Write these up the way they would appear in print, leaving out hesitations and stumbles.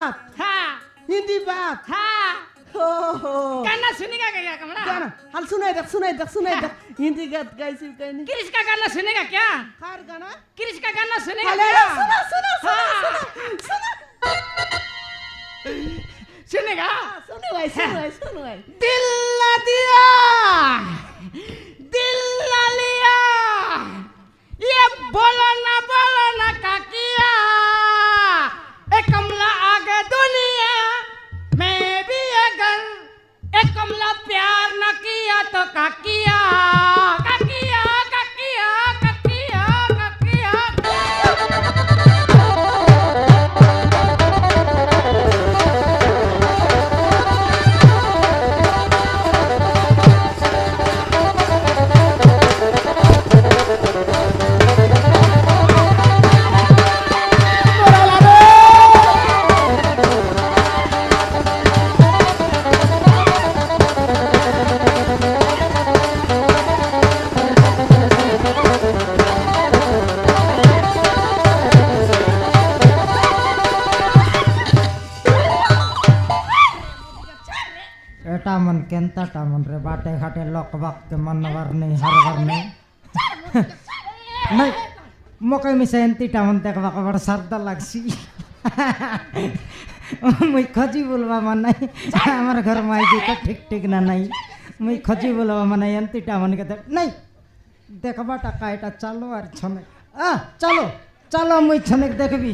हाँ हिंदी बात हाँ हो गाना सुनेगा क्या कमला गाना हल सुनाई दे हिंदी गात गाइसी कहनी क्रिश का गाना सुनेगा क्या खार गाना क्रिश का गाना सुनेगा अरे क्या सुनो सुनेगा सुनो भाई दिल ना दिया दिल ना लिया ये बोलो ना काकिया ए कमला आगे दुनिया मैं भी अगर ए कमला प्यार न किया तो काकिया काकिया काकिया काकिया काकिया एटा मन केंता मन रे बाटे घाटे लक बक के मनवर नहीं हरवर नहीं नहीं मकई में से एंतीटा मन देखबा के बड़ सरदा लागसी मुई खजी बोलबा मन नहीं हमर घर में आई तो ठीक ठीक ना नहीं मुई खजी बोलबा मन एंतीटा मन के नहीं देखबा टाका एटा चलो और छने चलो चलो मुई छने देखबी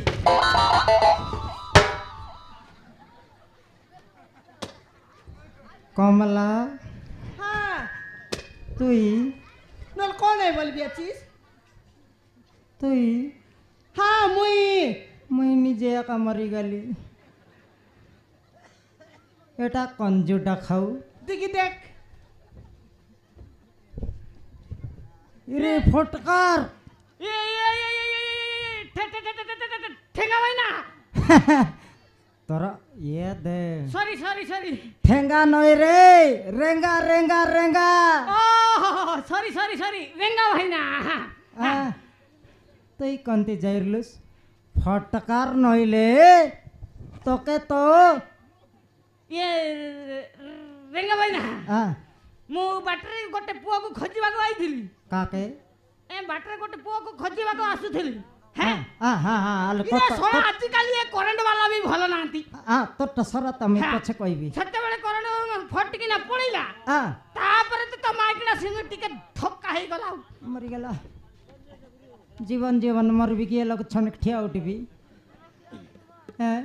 कमला हाँ तुई नल कौन है बोल बेचीस तुई हाँ मुई निजे एका मरी गली एटा कंजुटा खाऊ देखी देख रे फटकार ठेंगा भाई ना तोरा ये दे सॉरी सॉरी सॉरी ठेंगा नई रे रेंगा रेंगा रेंगा ओह सॉरी सॉरी सॉरी रेंगा भाई ना तुई कंती जाइरलुस फटकार नइले तोके तो ये रेंगा भाई ना मु बाटरे गोटे पुआ को खोजिबा को आइथिली काके ए बाटरे गोटे पुआ को खोजिबा को आसुथिली हाँ आलो ये सोना आजकल ये करंट वाला भी भलो नांती तो टसरा तमे पछे कहबी सत्ते बेले करंट फटकी ना पड़िला तापरे तो माइकना सिंह टिके धक्का हे गला मरी गेला जीवन जीवन मरबी के लोग छनक ठिया उठबी हैं